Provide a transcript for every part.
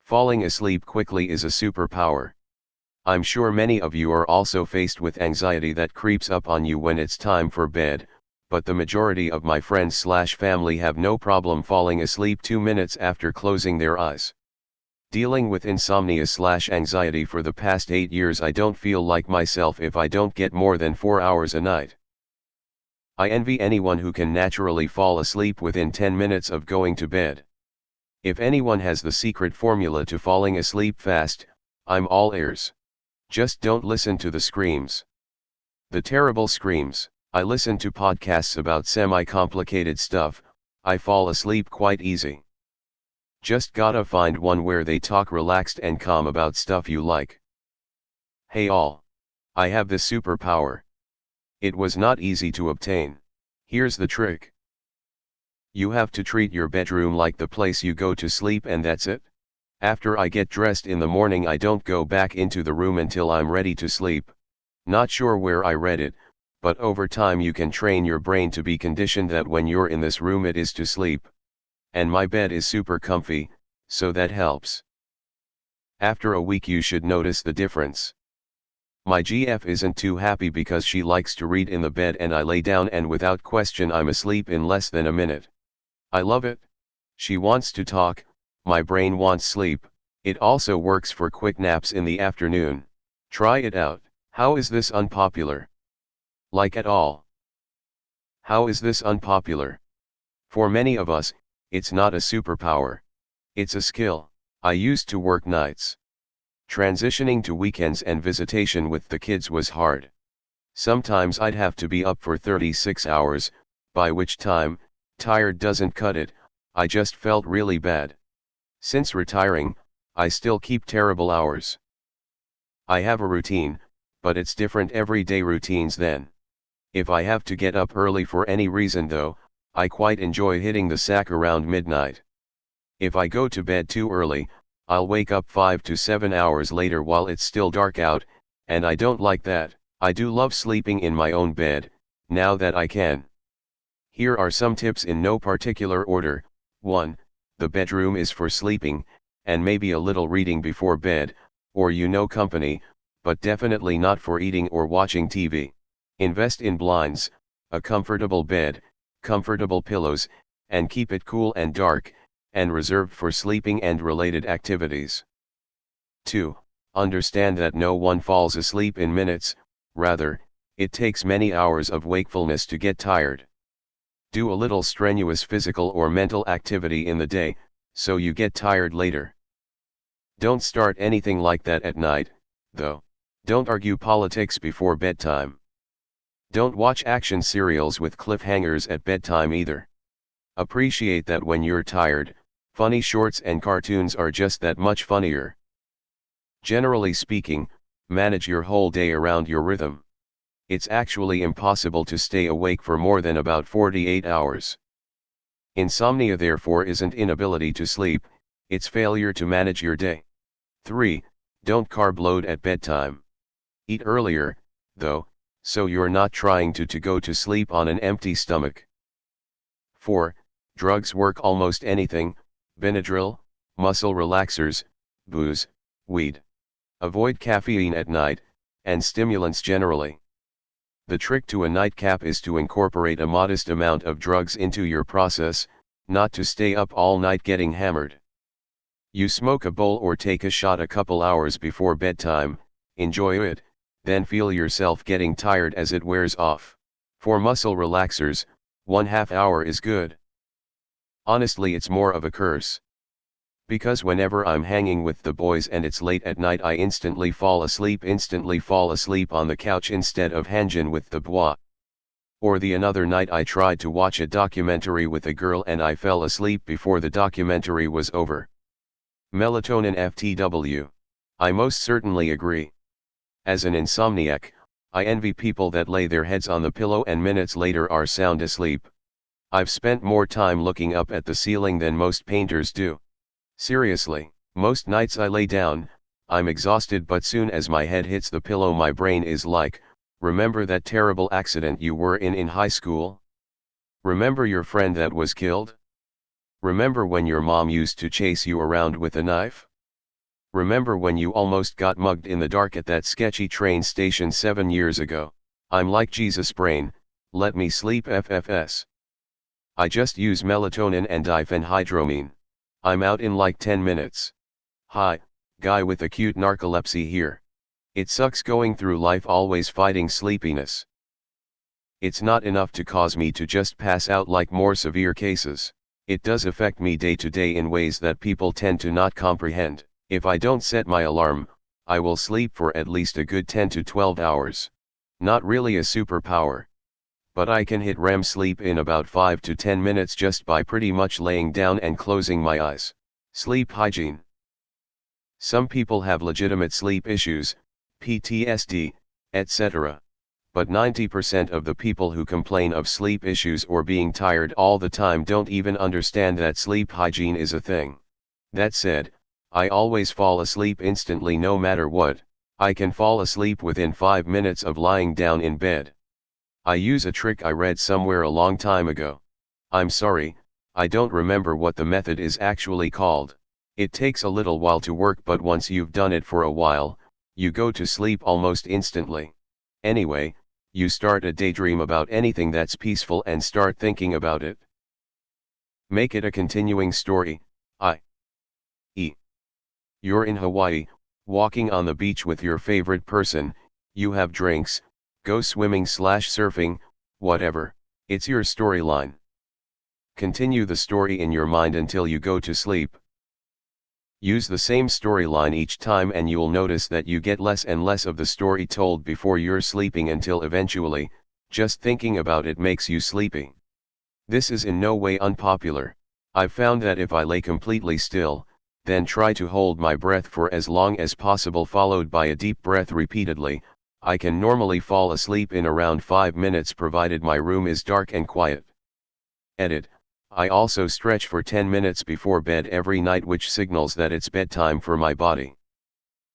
Falling asleep quickly is a superpower. I'm sure many of you are also faced with anxiety that creeps up on you when it's time for bed, but the majority of my friends/family have no problem falling asleep 2 minutes after closing their eyes. Dealing with insomnia/anxiety for the past 8 years, I don't feel like myself if I don't get more than 4 hours a night. I envy anyone who can naturally fall asleep within 10 minutes of going to bed. If anyone has the secret formula to falling asleep fast, I'm all ears. Just don't listen to the screams. The terrible screams. I listen to podcasts about semi-complicated stuff, I fall asleep quite easy. Just gotta find one where they talk relaxed and calm about stuff you like. Hey all. I have this superpower. It was not easy to obtain. Here's the trick. You have to treat your bedroom like the place you go to sleep, and that's it. After I get dressed in the morning, I don't go back into the room until I'm ready to sleep. Not sure where I read it, but over time you can train your brain to be conditioned that when you're in this room it is to sleep. And my bed is super comfy, so that helps. After a week you should notice the difference. My GF isn't too happy because she likes to read in the bed, and I lay down and without question I'm asleep in less than a minute. I love it. She wants to talk, my brain wants sleep. It also works for quick naps in the afternoon. Try it out. How is this unpopular? Like at all. How is this unpopular? For many of us, it's not a superpower. It's a skill. I used to work nights. Transitioning to weekends and visitation with the kids was hard. Sometimes I'd have to be up for 36 hours, by which time, tired doesn't cut it, I just felt really bad. Since retiring, I still keep terrible hours. I have a routine, but it's different everyday routines then. If I have to get up early for any reason though, I quite enjoy hitting the sack around midnight. If I go to bed too early, I'll wake up 5 to 7 hours later while it's still dark out, and I don't like that. I do love sleeping in my own bed, now that I can. Here are some tips in no particular order. 1. The bedroom is for sleeping, and maybe a little reading before bed, or company, but definitely not for eating or watching TV. Invest in blinds, a comfortable bed, comfortable pillows, and keep it cool and dark, and reserved for sleeping and related activities. 2. Understand that no one falls asleep in minutes, rather, it takes many hours of wakefulness to get tired. Do a little strenuous physical or mental activity in the day, so you get tired later. Don't start anything like that at night, though. Don't argue politics before bedtime. Don't watch action serials with cliffhangers at bedtime either. Appreciate that when you're tired, funny shorts and cartoons are just that much funnier. Generally speaking, manage your whole day around your rhythm. It's actually impossible to stay awake for more than about 48 hours. Insomnia therefore isn't inability to sleep, it's failure to manage your day. 3. Don't carb load at bedtime. Eat earlier, though, so you're not trying to go to sleep on an empty stomach. 4. Drugs work almost anything, Benadryl, muscle relaxers, booze, weed. Avoid caffeine at night, and stimulants generally. The trick to a nightcap is to incorporate a modest amount of drugs into your process, not to stay up all night getting hammered. You smoke a bowl or take a shot a couple hours before bedtime, enjoy it, then feel yourself getting tired as it wears off. For muscle relaxers, 1/2 hour is good. Honestly, it's more of a curse. Because whenever I'm hanging with the boys and it's late at night, I instantly fall asleep on the couch instead of hanging with the bois. Or the another night I tried to watch a documentary with a girl and I fell asleep before the documentary was over. Melatonin FTW. I most certainly agree. As an insomniac, I envy people that lay their heads on the pillow and minutes later are sound asleep. I've spent more time looking up at the ceiling than most painters do. Seriously, most nights I lay down, I'm exhausted, but soon as my head hits the pillow my brain is like, remember that terrible accident you were in high school? Remember your friend that was killed? Remember when your mom used to chase you around with a knife? Remember when you almost got mugged in the dark at that sketchy train station 7 years ago? I'm like Jesus brain, let me sleep FFS. I just use melatonin and diphenhydramine. I'm out in like 10 minutes. Hi, guy with acute narcolepsy here. It sucks going through life always fighting sleepiness. It's not enough to cause me to just pass out like more severe cases. It does affect me day to day in ways that people tend to not comprehend. If I don't set my alarm, I will sleep for at least a good 10 to 12 hours. Not really a superpower. But I can hit REM sleep in about 5 to 10 minutes just by pretty much laying down and closing my eyes. Sleep hygiene. Some people have legitimate sleep issues, PTSD, etc. But 90% of the people who complain of sleep issues or being tired all the time don't even understand that sleep hygiene is a thing. That said, I always fall asleep instantly no matter what. I can fall asleep within 5 minutes of lying down in bed. I use a trick I read somewhere a long time ago. I'm sorry, I don't remember what the method is actually called. It takes a little while to work, but once you've done it for a while, you go to sleep almost instantly. Anyway, you start a daydream about anything that's peaceful and start thinking about it. Make it a continuing story, i.e. You're in Hawaii, walking on the beach with your favorite person, you have drinks, go swimming/surfing, whatever, it's your storyline. Continue the story in your mind until you go to sleep. Use the same storyline each time and you'll notice that you get less and less of the story told before you're sleeping until eventually, just thinking about it makes you sleepy. This is in no way unpopular. I've found that if I lay completely still, then try to hold my breath for as long as possible followed by a deep breath repeatedly, I can normally fall asleep in around 5 minutes provided my room is dark and quiet. Edit. I also stretch for 10 minutes before bed every night, which signals that it's bedtime for my body.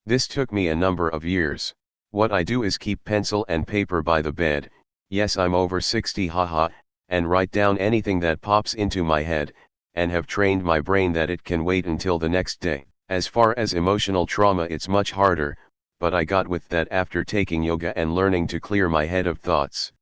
This took me a number of years. What I do is keep pencil and paper by the bed, yes I'm over 60 haha, and write down anything that pops into my head, and have trained my brain that it can wait until the next day. As far as emotional trauma, it's much harder, but I got with that after taking yoga and learning to clear my head of thoughts.